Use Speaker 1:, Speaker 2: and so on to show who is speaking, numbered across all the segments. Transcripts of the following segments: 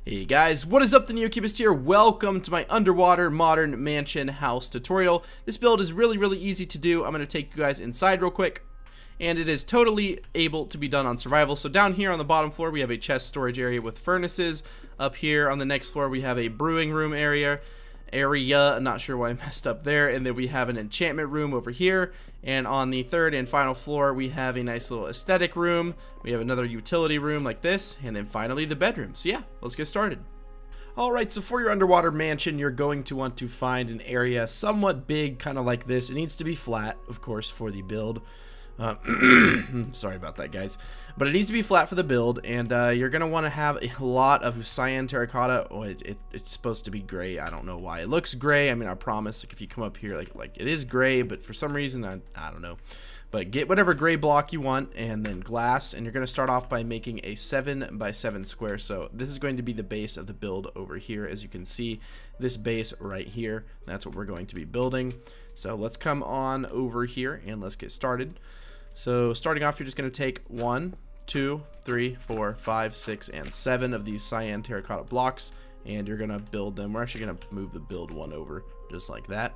Speaker 1: Hey guys, what is up? The NeoCubist here. Welcome to my underwater modern mansion house tutorial. This build is really easy to do. I'm going to take you guys inside real quick. And it is totally able to be done on survival. So down here on the bottom floor we have a chest storage area with furnaces. Up here on the next floor we have a brewing room area. I'm not sure why I messed up there. And then we have an enchantment room over here. And on the third and final floor we have a nice little aesthetic room. We have another utility room like this, and then finally the bedroom. So yeah, let's get started. Alright, so for your underwater mansion, you're going to want to find an area somewhat big, kind of like this. It needs to be flat, of course, for the build. Sorry about that, guys. But it needs to be flat for the build, and you're going to want to have a lot of cyan terracotta. Oh, it's supposed to be gray. I don't know why. It looks gray. I mean, I promise, like, if you come up here, like it is gray, but for some reason, I don't know. But get whatever gray block you want, and then glass, and you're going to start off by making a 7 by 7 square. So this is going to be the base of the build over here. As you can see, this base right here, that's what we're going to be building. So let's come on over here, and let's get started. So starting off, you're just going to take 1, 2, 3, 4, 5, 6, and 7 of these cyan terracotta blocks, and you're going to build them. We're actually going to move the build one over just like that.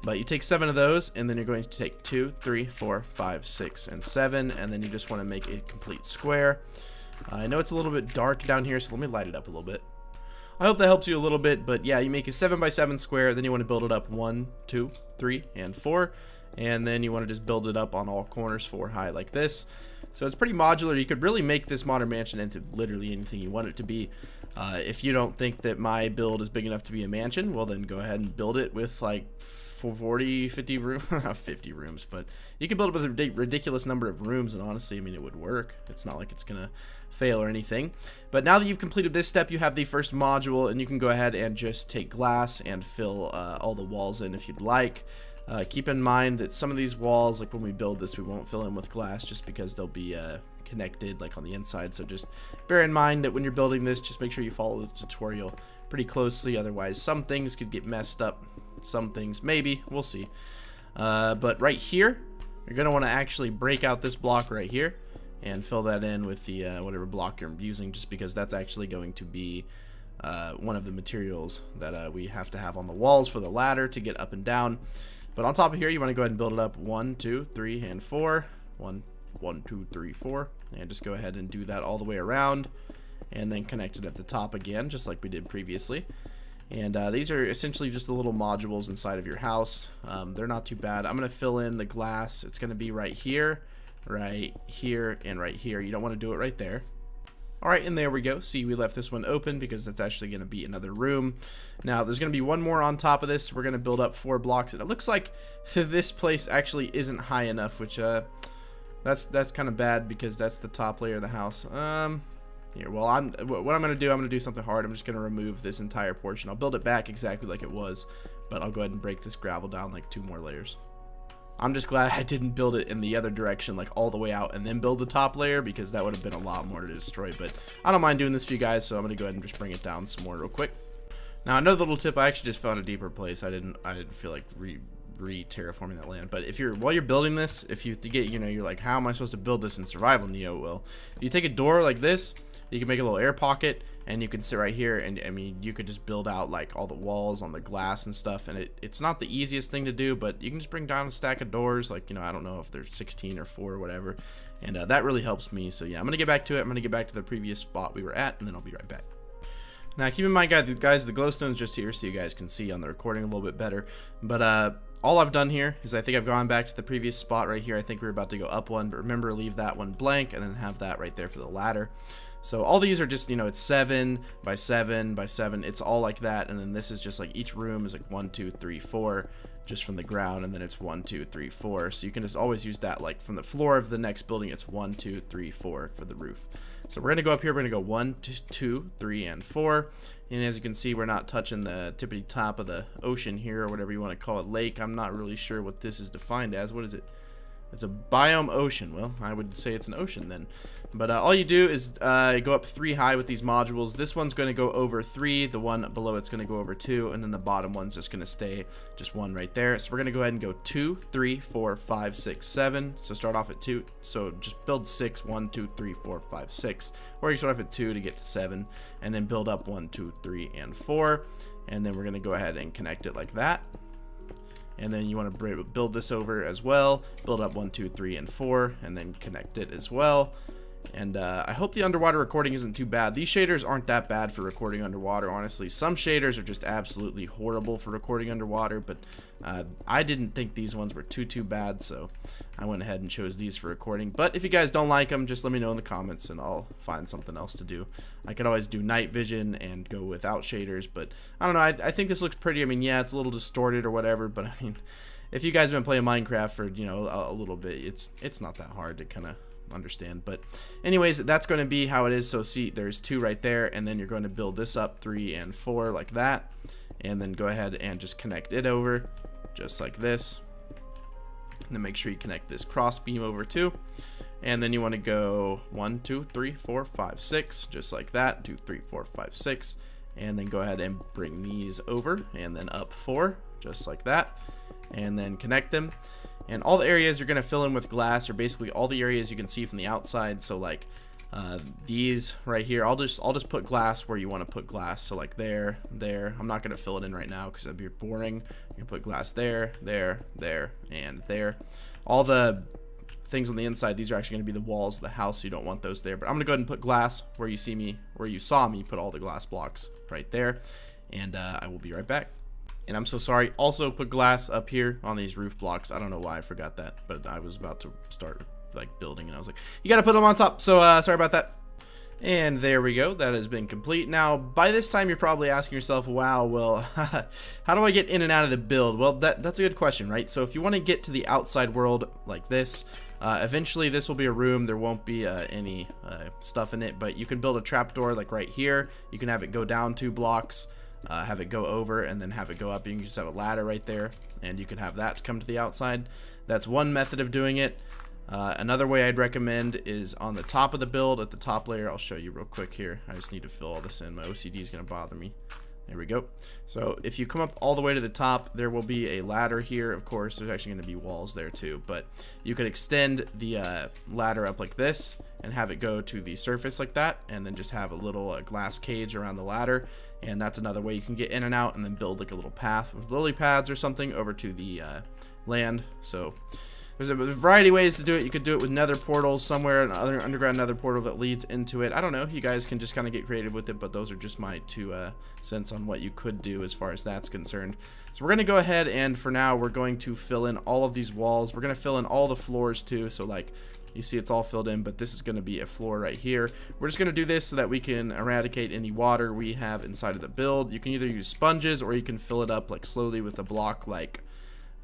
Speaker 1: But you take 7 of those, and then you're going to take 2, 3, 4, 5, 6, and 7, and then you just want to make a complete square. I know it's a little bit dark down here, so let me light it up a little bit. I hope that helps you a little bit, but yeah, you make a 7 by 7 square, then you want to build it up 1, 2, 3, and 4. And then you want to just build it up on all corners 4 high like this. So it's pretty modular. You could really make this modern mansion into literally anything you want it to be. If you don't think that my build is big enough to be a mansion, well then go ahead and build it with like 40, 50 rooms, 50 rooms, but you can build it with a ridiculous number of rooms, and honestly, I mean, it would work. It's not like it's gonna fail or anything. But now that you've completed this step, you have the first module, and you can go ahead and just take glass and fill all the walls in if you'd like. Keep in mind that some of these walls, like when we build this, we won't fill in with glass just because they'll be connected like on the inside. So just bear in mind that when you're building this, just make sure you follow the tutorial pretty closely. Otherwise, some things could get messed up. Some things, maybe. We'll see. But right here, you're going to want to actually break out this block right here and fill that in with the whatever block you're using, just because that's actually going to be one of the materials that we have to have on the walls for the ladder to get up and down. But on top of here, you want to go ahead and build it up 1, 2, 3, and 4. 1, 2, 3, 4. And just go ahead and do that all the way around. And then connect it at the top again, just like we did previously. And these are essentially just the little modules inside of your house. They're not too bad. I'm going to fill in the glass. It's going to be right here, and right here. You don't want to do it right there. Alright, and there we go. See, we left this one open because that's actually going to be another room. Now, there's going to be one more on top of this. We're going to build up 4 blocks, and it looks like this place actually isn't high enough, which that's kind of bad because that's the top layer of the house. Here, well, what I'm going to do something hard. I'm just going to remove this entire portion. I'll build it back exactly like it was, but I'll go ahead and break this gravel down like 2 more layers. I'm just glad I didn't build it in the other direction, like all the way out, and then build the top layer, because that would have been a lot more to destroy. But I don't mind doing this for you guys, so I'm going to go ahead and just bring it down some more real quick. Now, another little tip, I actually just found a deeper place. I didn't feel like re-terraforming that land. But while you're building this, if you get, you're like, how am I supposed to build this in survival, Neo? Well, if you take a door like this, you can make a little air pocket, and you can sit right here, and I mean, you could just build out like all the walls on the glass and stuff, and it's not the easiest thing to do, but you can just bring down a stack of doors, like, I don't know if they're 16 or 4 or whatever, and that really helps me. So yeah, I'm gonna get back to it. I'm gonna get back to the previous spot we were at, and then I'll be right back. Now, keep in mind, guys, the glowstone's just here so you guys can see on the recording a little bit better, but all I've done here is I think I've gone back to the previous spot right here. I think we're about to go up one, but remember, leave that one blank and then have that right there for the ladder. So all these are just, it's 7 by 7 by 7. It's all like that. And then this is just like each room is like 1, 2, 3, 4 just from the ground. And then it's 1, 2, 3, 4. So you can just always use that, like from the floor of the next building, it's 1, 2, 3, 4 for the roof. So we're going to go up here. We're going to go 1, 2, 3, and 4. And as you can see, we're not touching the tippity top of the ocean here, or whatever you want to call it, lake. I'm not really sure what this is defined as. What is it? It's a biome ocean. Well, I would say it's an ocean then. But all you do is go up 3 high with these modules. This one's going to go over 3. The one below it's going to go over 2. And then the bottom one's just going to stay just 1 right there. So we're going to go ahead and go 2, 3, 4, 5, 6, 7. So start off at 2. So just build 6, 1, 2, 3, 4, 5, 6. Or you start off at 2 to get to 7. And then build up 1, 2, 3, and 4. And then we're going to go ahead and connect it like that. And then you want to build this over as well, build up 1, 2, 3, and 4, and then connect it as well. And I hope the underwater recording isn't too bad. These shaders aren't that bad for recording underwater, honestly. Some shaders are just absolutely horrible for recording underwater, but I didn't think these ones were too bad, so I went ahead and chose these for recording. But if you guys don't like them, just let me know in the comments and I'll find something else to do. I could always do night vision and go without shaders, but I don't know, I think this looks pretty. I mean, yeah, it's a little distorted or whatever, but I mean, if you guys have been playing Minecraft for, you know, a little bit, it's not that hard to kind of understand. But anyways, that's going to be how it is. So see, there's 2 right there, and then you're going to build this up 3 and 4 like that, and then go ahead and just connect it over just like this, and then make sure you connect this cross beam over too. And then you want to go 1, 2, 3, 4, 5, 6 just like that. 2, 3, 4, 5, 6, and then go ahead and bring these over and then up 4 just like that, and then connect them. And all the areas you're going to fill in with glass are basically all the areas you can see from the outside. So like these right here, I'll just put glass where you want to put glass. So like there. I'm not going to fill it in right now because that'd be boring. You can put glass there, and there. All the things on the inside, these are actually going to be the walls of the house. So you don't want those there. But I'm going to go ahead and put glass where you saw me put all the glass blocks right there. And I will be right back. And I'm so sorry. Also put glass up here on these roof blocks. I don't know why I forgot that, but I was about to start like building and I was like, you got to put them on top. So sorry about that. And there we go. That has been complete. Now, by this time, you're probably asking yourself, wow, well, how do I get in and out of the build? Well, that's a good question, right? So if you want to get to the outside world like this, eventually this will be a room. There won't be any stuff in it, but you can build a trapdoor like right here. You can have it go down 2 blocks. Have it go over and then have it go up. You can just have a ladder right there, and you can have that to come to the outside. That's one method of doing it. Another way I'd recommend is on the top of the build, at the top layer. I'll show you real quick here. I just need to fill all this in. My OCD is going to bother me. There we go. So if you come up all the way to the top, there will be a ladder here. Of course, there's actually going to be walls there too, but you could extend the ladder up like this and have it go to the surface like that, and then just have a little glass cage around the ladder. And that's another way you can get in and out, and then build like a little path with lily pads or something over to the land. So there's a variety of ways to do it. You could do it with nether portals somewhere, another underground nether portal that leads into it. I don't know. You guys can just kind of get creative with it, but those are just my 2 cents on what you could do as far as that's concerned. So we're going to go ahead, and for now, we're going to fill in all of these walls. We're going to fill in all the floors too. So like, you see it's all filled in, but this is going to be a floor right here. We're just going to do this so that we can eradicate any water we have inside of the build. You can either use sponges, or you can fill it up like slowly with a block. Like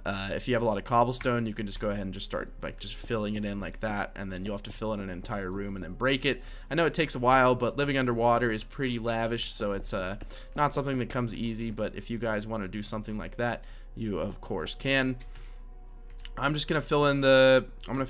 Speaker 1: if you have a lot of cobblestone, you can just go ahead and just start like just filling it in like that, and then you'll have to fill in an entire room and then break it. I know it takes a while, but living underwater is pretty lavish, so it's not something that comes easy. But if you guys want to do something like that, you of course can. I'm just gonna fill in the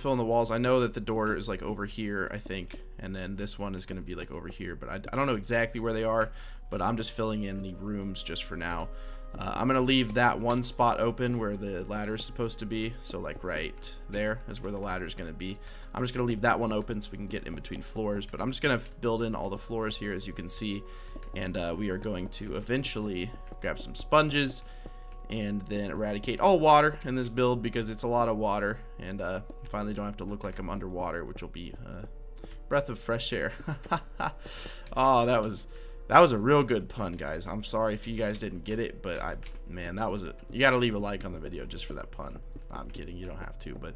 Speaker 1: walls. I know that the door is like over here, I think, and then this one is gonna be like over here, but I don't know exactly where they are, but I'm just filling in the rooms just for now. I'm gonna leave that one spot open where the ladder is supposed to be, so like right there is where the ladder is gonna be. I'm just gonna leave that one open so we can get in between floors, but I'm just gonna build in all the floors here, as you can see, and we are going to eventually grab some sponges and then eradicate all water in this build, because it's a lot of water, and finally don't have to look like I'm underwater, which will be a breath of fresh air. Oh, that was a real good pun, guys. I'm sorry if you guys didn't get it, but man, that was you gotta leave a like on the video just for that pun. I'm kidding, you don't have to, but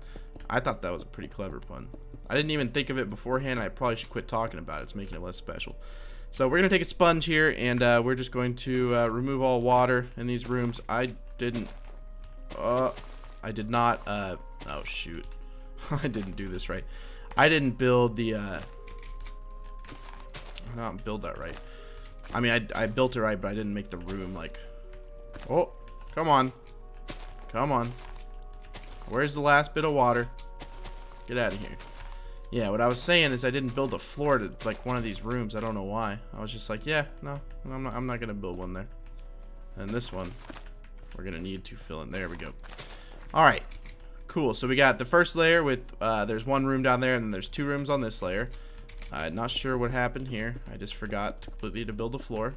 Speaker 1: I thought that was a pretty clever pun. I didn't even think of it beforehand. I probably should quit talking about it. It's making it less special. So we're gonna take a sponge here, and we're just going to remove all water in these rooms. I did not, oh shoot. I didn't do this right. I didn't build the, I didn't build that right. I mean, I built it right, but I didn't make the room like, oh, come on. Come on. Where's the last bit of water? Get out of here. Yeah, what I was saying is I didn't build a floor to like one of these rooms. I don't know why. I was just like, yeah, no, I'm not gonna build one there. And this one, we're gonna need to fill in. There we go. All right, cool. So we got the first layer with there's one room down there, and then there's 2 rooms on this layer. Not sure what happened here. I just forgot completely to build a floor.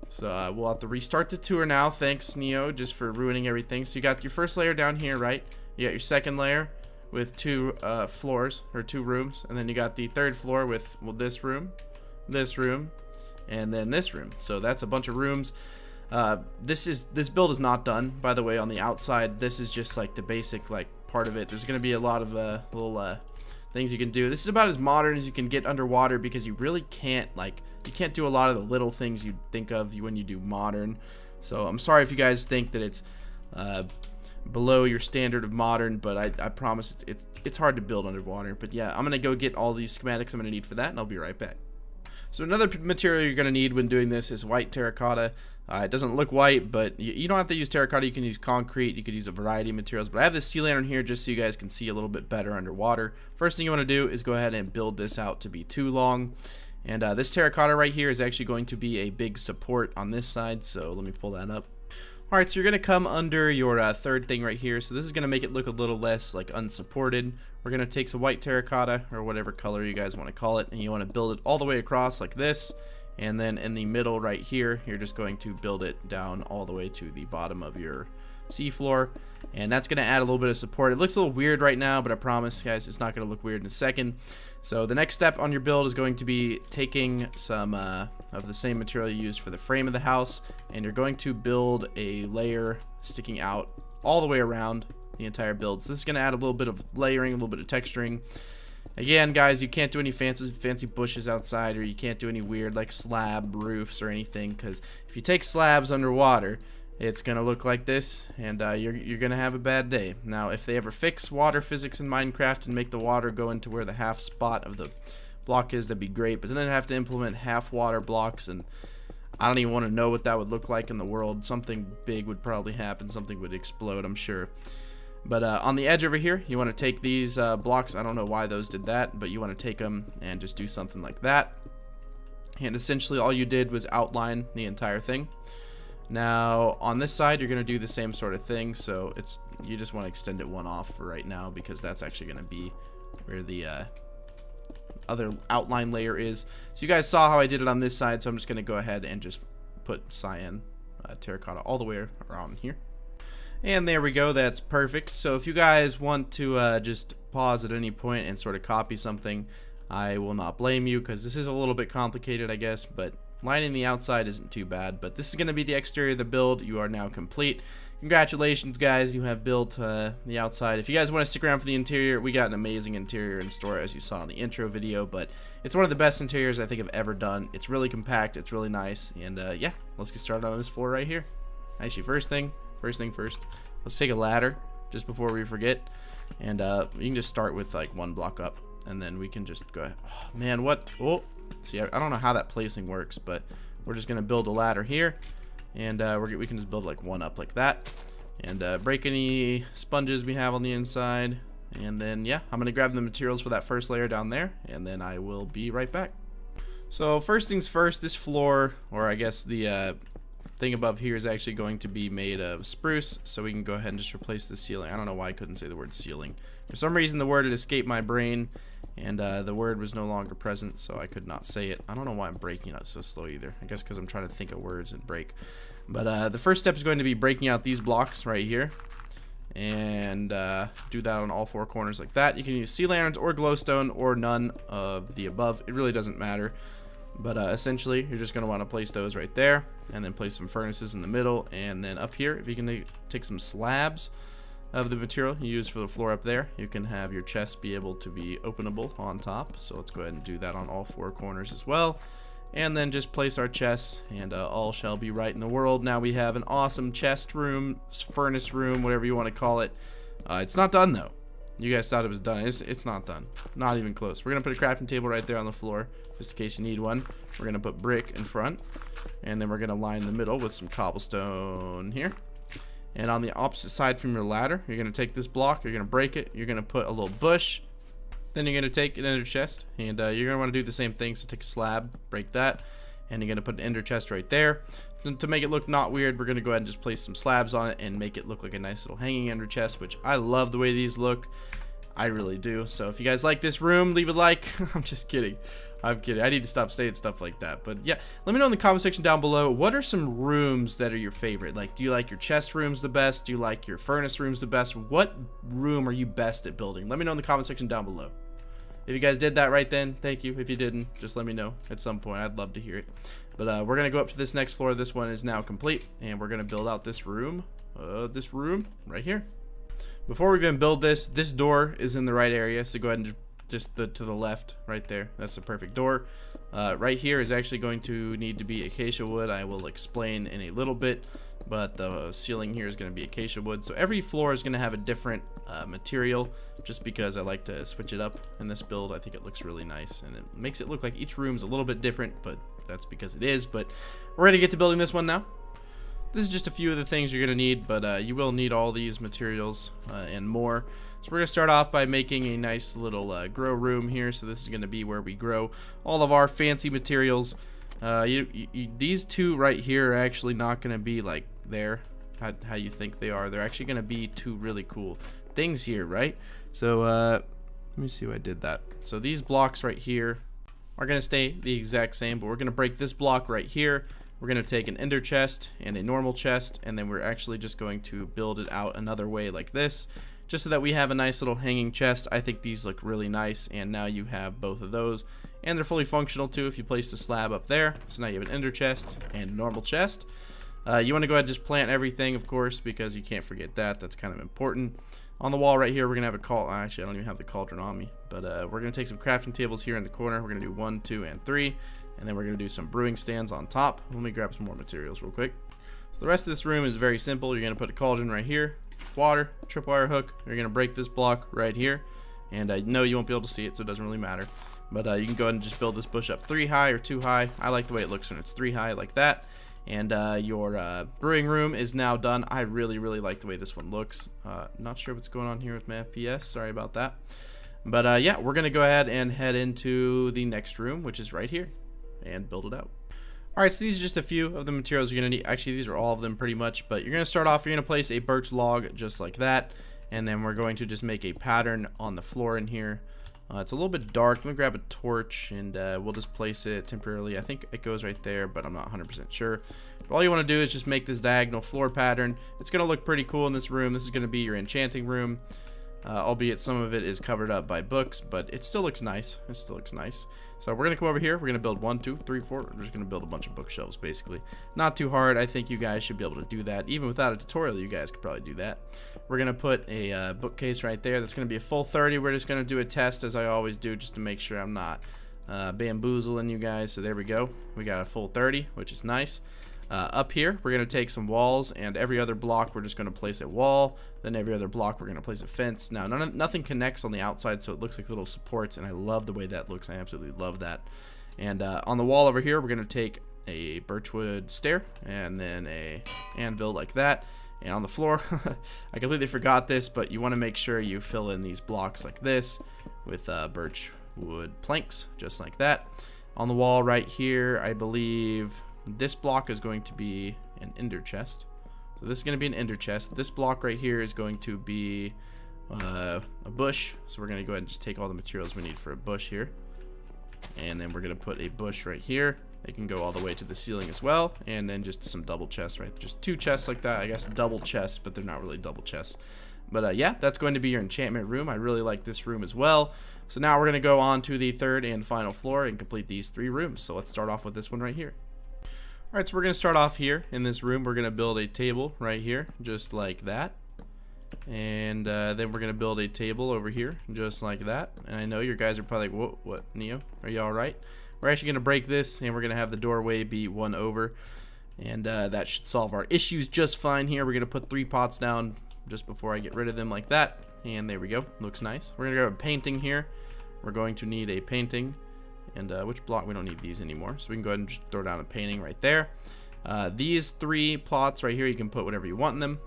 Speaker 1: So we'll have to restart the tour now. Thanks, Neo, just for ruining everything. So you got your first layer down here, right? You got your second layer with 2 floors, or 2 rooms, and then you got the 3rd floor with, well, this room, and then this room. So that's a bunch of rooms. This build is not done, by the way. On the outside, this is just like the basic like part of it. There's gonna be a lot of little things you can do. This is about as modern as you can get underwater, because you really can't do a lot of the little things you think of when you do modern. So I'm sorry if you guys think that it's below your standard of modern, but I promise it's hard to build underwater. But yeah, I'm gonna go get all these schematics I'm gonna need for that, and I'll be right back. So another material you're gonna need when doing this is white terracotta. It doesn't look white, but you don't have to use terracotta. You can use concrete. You could use a variety of materials, but I have this sea lantern here just so you guys can see a little bit better underwater. First thing you want to do is go ahead and build this out to be 2 long. And this terracotta right here is actually going to be a big support on this side, so let me pull that up. Alright, so you're going to come under your 3rd thing right here, so this is going to make it look a little less like unsupported. We're going to take some white terracotta, or whatever color you guys want to call it, and you want to build it all the way across like this. And then in the middle right here, you're just going to build it down all the way to the bottom of your seafloor. And that's going to add a little bit of support. It looks a little weird right now, but I promise, guys, it's not going to look weird in a second. So the next step on your build is going to be taking some of the same material you used for the frame of the house, and you're going to build a layer sticking out all the way around the entire build. So this is going to add a little bit of layering, a little bit of texturing. Again, guys, you can't do any fancy bushes outside, or you can't do any weird like slab roofs or anything, because if you take slabs underwater, it's gonna look like this, and you're gonna have a bad day. Now, if they ever fix water physics in Minecraft and make the water go into where the half spot of the block is, that'd be great. But then they'd have to implement half water blocks, and I don't even want to know what that would look like in the world. Something big would probably happen. Something would explode, I'm sure. But on the edge over here, you want to take these blocks. I don't know why those did that, but you want to take them and just do something like that. And essentially all you did was outline the entire thing. Now on this side, you're going to do the same sort of thing. So you just want to extend it 1 off for right now, because that's actually going to be where the other outline layer is. So you guys saw how I did it on this side, so I'm just going to go ahead and just put cyan terracotta all the way around here. And there we go, that's perfect. So if you guys want to just pause at any point and sort of copy something, I will not blame you, because this is a little bit complicated, I guess, but lining the outside isn't too bad. But this is going to be the exterior of the build. You are now complete. Congratulations, guys, you have built the outside. If you guys want to stick around for the interior, we got an amazing interior in store, as you saw in the intro video, but it's one of the best interiors I think I've ever done. It's really compact, it's really nice, and yeah, let's get started on this floor right here. Actually, first thing first, let's take a ladder just before we forget, and you can just start with like 1 block up, and then we can just go ahead. Oh, man, what? Oh, see, I don't know how that placing works, but we're just gonna build a ladder here, and we can just build like 1 up like that, and break any sponges we have on the inside, and then yeah, I'm gonna grab the materials for that first layer down there, and then I will be right back. So first things first, this floor, or I guess the thing above here, is actually going to be made of spruce, so we can go ahead and just replace the ceiling. I don't know why I couldn't say the word ceiling. For some reason the word had escaped my brain, and the word was no longer present, so I could not say it. I don't know why I'm breaking out so slow either. I guess because I'm trying to think of words and break. But the first step is going to be breaking out these blocks right here, and do that on all 4 corners like that. You can use sea lanterns or glowstone or none of the above. It really doesn't matter. But essentially, you're just going to want to place those right there, and then place some furnaces in the middle, and then up here, if you can take some slabs of the material you use for the floor up there, you can have your chest be able to be openable on top. So let's go ahead and do that on all 4 corners as well, and then just place our chests, and all shall be right in the world. Now we have an awesome chest room, furnace room, whatever you want to call it. It's not done though. You guys thought it was done. It's not done. Not even close. We're going to put a crafting table right there on the floor, just in case you need one. We're going to put brick in front, and then we're going to line the middle with some cobblestone here. And on the opposite side from your ladder, you're going to take this block, you're going to break it, you're going to put a little bush, then you're going to take an ender chest, and you're going to want to do the same thing. So take a slab, break that, and you're going to put an ender chest right there. To make it look not weird, we're going to go ahead and just place some slabs on it and make it look like a nice little hanging ender chest, which I love the way these look. I really do. So if you guys like this room, leave a like. I'm just kidding. I'm kidding. I need to stop saying stuff like that. But yeah, let me know in the comment section down below, what are some rooms that are your favorite? Like, do you like your chest rooms the best? Do you like your furnace rooms the best? What room are you best at building? Let me know in the comment section down below. If you guys did that right then, thank you. If you didn't, just let me know at some point. I'd love to hear it. But we're going to go up to this next floor. This one is now complete, and we're going to build out this room right here. Before we even build this door is in the right area, so go ahead and just to the left right there. That's the perfect door. Right here is actually going to need to be acacia wood. I will explain in a little bit, but the ceiling here is going to be acacia wood. So every floor is going to have a different material, just because I like to switch it up in this build. I think it looks really nice, and it makes it look like each room is a little bit different, but that's because it is. But we're ready to get to building this one now. This is just a few of the things you're going to need, but you will need all these materials and more. So we're going to start off by making a nice little grow room here. So this is going to be where we grow all of our fancy materials. These two right here are actually not going to be like there, how you think they are. They're actually going to be two really cool things here, right? So let me see how I did that. So these blocks right here are going to stay the exact same, but we're going to break this block right here. We're going to take an ender chest and a normal chest, and then we're actually just going to build it out another way like this, just so that we have a nice little hanging chest. I think these look really nice, and now you have both of those, and they're fully functional too if you place the slab up there. So now you have an ender chest and a normal chest. You want to go ahead and just plant everything, of course, because you can't forget that. That's kind of important. On the wall right here, we're going to have a cauldron. Actually, I don't even have the cauldron on me, but we're going to take some crafting tables here in the corner. We're going to do 1, 2, and 3. And then we're going to do some brewing stands on top. Let me grab some more materials real quick. So the rest of this room is very simple. You're going to put a cauldron right here, water, tripwire hook. You're going to break this block right here. And I know you won't be able to see it, so it doesn't really matter. But you can go ahead and just build this bush up 3 high or 2 high. I like the way it looks when it's 3 high like that. And your brewing room is now done. I really like the way this one looks. Not sure what's going on here with my FPS. Sorry about that. But yeah, we're going to go ahead and head into the next room, which is right here, and build it out. Alright, so these are just a few of the materials you're going to need. Actually, these are all of them pretty much, but you're going to start off, you're going to place a birch log just like that, and then we're going to just make a pattern on the floor in here. It's a little bit dark. Let me grab a torch, and we'll just place it temporarily. I think it goes right there, but I'm not 100% sure. But all you want to do is just make this diagonal floor pattern. It's going to look pretty cool in this room. This is going to be your enchanting room. Albeit some of it is covered up by books, but it still looks nice. It still looks nice. So we're going to come over here. We're going to build 1, 2, 3, 4. We're just going to build a bunch of bookshelves, basically. Not too hard. I think you guys should be able to do that. Even without a tutorial, you guys could probably do that. We're going to put a bookcase right there. That's going to be a full 30. We're just going to do a test, as I always do, just to make sure I'm not bamboozling you guys. So there we go. We got a full 30, which is nice. Up here, we're going to take some walls, and every other block we're just going to place a wall. Then every other block we're going to place a fence. Now, nothing connects on the outside, so it looks like little supports, and I love the way that looks. I absolutely love that. And on the wall over here, we're going to take a birchwood stair, and then a anvil like that. And on the floor, I completely forgot this, but you want to make sure you fill in these blocks like this with birchwood planks, just like that. On the wall right here, I believe this block is going to be an ender chest. So this is going to be an ender chest. This block right here is going to be a bush. So we're going to go ahead and just take all the materials we need for a bush here. And then we're going to put a bush right here. They can go all the way to the ceiling as well. And then just some double chests, right? Just 2 chests like that. I guess double chests, but they're not really double chests. But yeah, that's going to be your enchantment room. I really like this room as well. So now we're going to go on to the 3rd and final floor and complete these 3 rooms. So let's start off with this one right here. Alright, so we're going to start off here in this room. We're going to build a table right here, just like that. And then we're going to build a table over here, just like that. And I know you guys are probably like, what, Neo? Are you alright? We're actually going to break this, and we're going to have the doorway be 1 over. And that should solve our issues just fine here. We're going to put 3 pots down just before I get rid of them like that. And there we go. Looks nice. We're going to grab a painting here. We're going to need a painting. And which block? We don't need these anymore, so we can go ahead and just throw down a painting right there. These 3 plots right here, you can put whatever you want in them.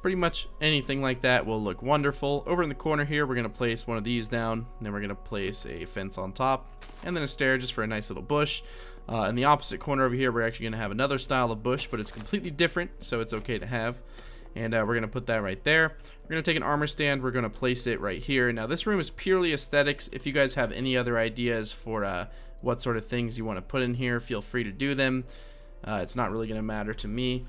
Speaker 1: pretty much anything like that will look wonderful. Over in the corner here, we're going to place one of these down, and then we're going to place a fence on top, and then a stair just for a nice little bush. In the opposite corner over here, we're actually going to have another style of bush, but it's completely different, so it's okay to have. And we're going to put that right there. We're going to take an armor stand. We're going to place it right here. Now, this room is purely aesthetics. If you guys have any other ideas for what sort of things you want to put in here, feel free to do them. It's not really going to matter to me.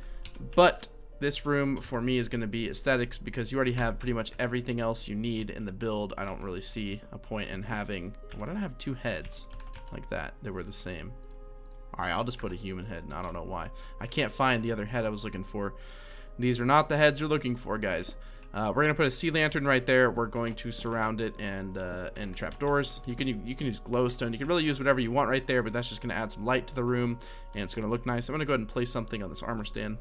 Speaker 1: But this room, for me, is going to be aesthetics because you already have pretty much everything else you need in the build. I don't really see a point in having... Why did I have two heads like that? They were the same. Alright, I'll just put a human head, and I don't know why. I can't find the other head I was looking for. These are not the heads you're looking for, guys. We're going to put a sea lantern right there. We're going to surround it and trapdoors. You can use glowstone. You can really use whatever you want right there, but that's just going to add some light to the room, and it's going to look nice. I'm going to go ahead and place something on this armor stand.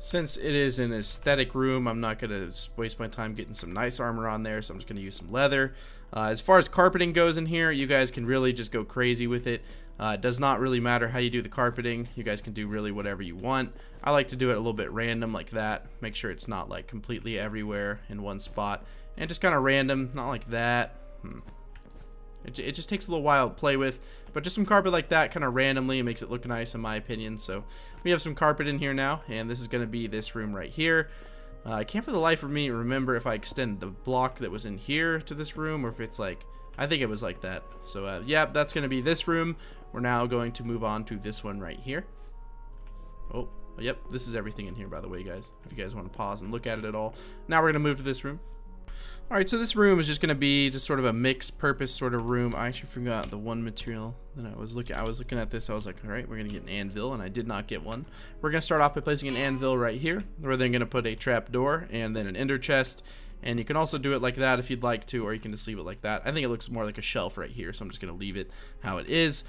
Speaker 1: Since it is an aesthetic room, I'm not going to waste my time getting some nice armor on there, so I'm just going to use some leather. As far as carpeting goes in here, you guys can really just go crazy with it. It does not really matter how you do the carpeting. You guys can do really whatever you want. I like to do it a little bit random like that. Make sure it's not like completely everywhere in one spot. And just kind of random, not like that. It just takes a little while to play with. But just some carpet like that kind of randomly makes it look nice in my opinion. So we have some carpet in here now. And this is going to be this room right here. I can't for the life of me remember if I extend the block that was in here to this room or if it's like... I think it was like that. So yeah, that's going to be this room. We're now going to move on to this one right here. Oh, yep, this is everything in here, by the way, guys. If you guys want to pause and look at it at all. Now we're going to move to this room. Alright, so this room is just going to be just sort of a mixed purpose sort of room. I actually forgot the one material that I was looking at this. I was like, alright, we're going to get an anvil, and I did not get one. We're going to start off by placing an anvil right here. We're then going to put a trap door and then an ender chest. And you can also do it like that if you'd like to, or you can just leave it like that. I think it looks more like a shelf right here, so I'm just going to leave it how it is.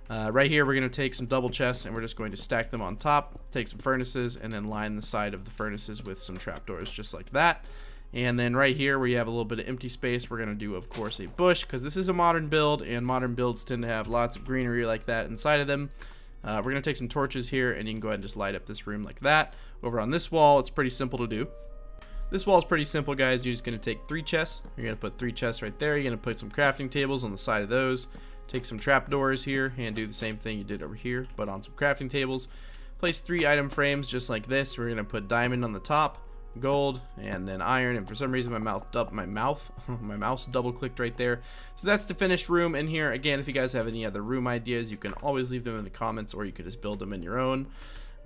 Speaker 1: Right here, we're going to take some double chests, and we're just going to stack them on top, take some furnaces, and then line the side of the furnaces with some trapdoors, just like that. And then right here, where you have a little bit of empty space, we're going to do, of course, a bush, because this is a modern build, and modern builds tend to have lots of greenery like that inside of them. We're going to take some torches here, and you can go ahead and just light up this room like that. Over on this wall, it's pretty simple to do. This wall is pretty simple, guys. You're just going to take 3 chests. You're going to put 3 chests right there. You're going to put some crafting tables on the side of those. Take some trapdoors here and do the same thing you did over here, but on some crafting tables. Place 3 item frames just like this. We're going to put diamond on the top, gold, and then iron. And for some reason, my mouse double clicked right there. So that's the finished room in here. Again, if you guys have any other room ideas, you can always leave them in the comments, or you could just build them in your own.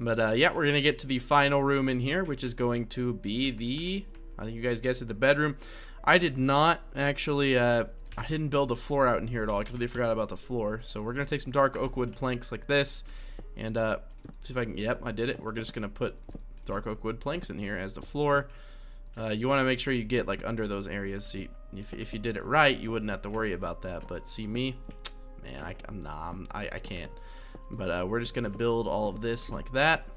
Speaker 1: But yeah, we're going to get to the final room in here, which is going to be the, I think you guys guessed it, the bedroom. I did not actually, I didn't build the floor out in here at all. I completely forgot about the floor. So we're going to take some dark oak wood planks like this. And see if I can, yep, I did it. We're just going to put dark oak wood planks in here as the floor. You want to make sure you get like under those areas. So if you did it right, you wouldn't have to worry about that. But see me, man, I can't. But we're just going to build all of this like that.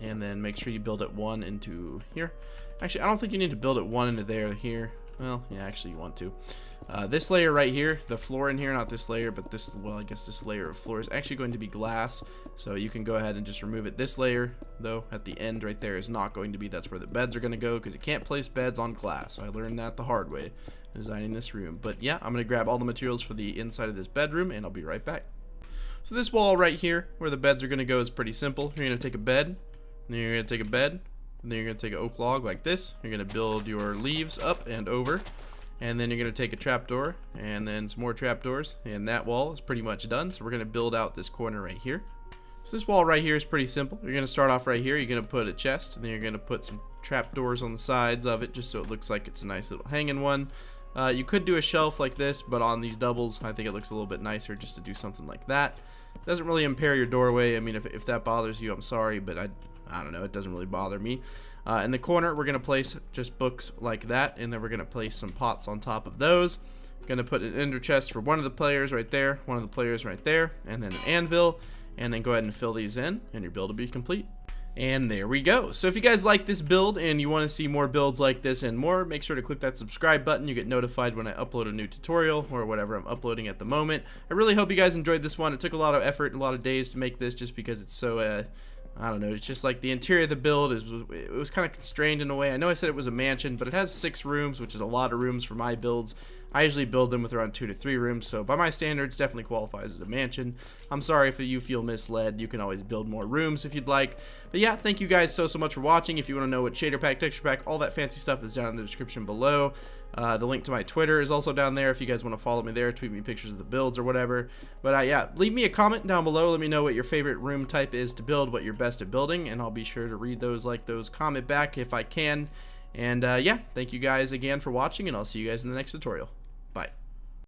Speaker 1: And then make sure you build it 1 into here. Actually, I don't think you need to build it 1 into there, here. Well, yeah, actually you want to. This layer right here, the floor in here, not this layer, but this, well, I guess this layer of floor is actually going to be glass. So you can go ahead and just remove it. This layer, though, at the end right there is not going to be. That's where the beds are going to go, because you can't place beds on glass. I learned that the hard way designing this room. But yeah, I'm going to grab all the materials for the inside of this bedroom, and I'll be right back. So this wall right here, where the beds are going to go, is pretty simple. You're going to take a bed, and then you're going to take a bed, and then you're going to take an oak log like this. You're going to build your leaves up and over, and then you're going to take a trapdoor, and then some more trapdoors, and that wall is pretty much done. So we're going to build out this corner right here. So this wall right here is pretty simple. You're going to start off right here. You're going to put a chest, and then you're going to put some trapdoors on the sides of it, just so it looks like it's a nice little hanging one. You could do a shelf like this, but on these doubles, I think it looks a little bit nicer just to do something like that. It doesn't really impair your doorway. I mean, if that bothers you, I'm sorry, but I don't know. It doesn't really bother me. In the corner, we're going to place just books like that, and then we're going to place some pots on top of those. Going to put an ender chest for one of the players right there, one of the players right there, and then an anvil, and then go ahead and fill these in, and your build will be complete. And there we go. So if you guys like this build and you want to see more builds like this and more, make sure to click that subscribe button. You get notified when I upload a new tutorial or whatever I'm uploading at the moment. I really hope you guys enjoyed this one. It took a lot of effort and a lot of days to make this, just because it's so I don't know, it's just like the interior of the build it was kind of constrained in a way. I know I said it was a mansion, but it has 6 rooms, which is a lot of rooms for my builds. I usually build them with around 2 to 3 rooms, so by my standards, definitely qualifies as a mansion. I'm sorry if you feel misled. You can always build more rooms if you'd like. But yeah, thank you guys so much for watching. If you want to know what shader pack, texture pack, all that fancy stuff is down in the description below. The link to my Twitter is also down there if you guys want to follow me there, tweet me pictures of the builds or whatever. But yeah, leave me a comment down below. Let me know what your favorite room type is to build, what you're best at building, and I'll be sure to read those, comment back if I can. And yeah, thank you guys again for watching, and I'll see you guys in the next tutorial. Bye.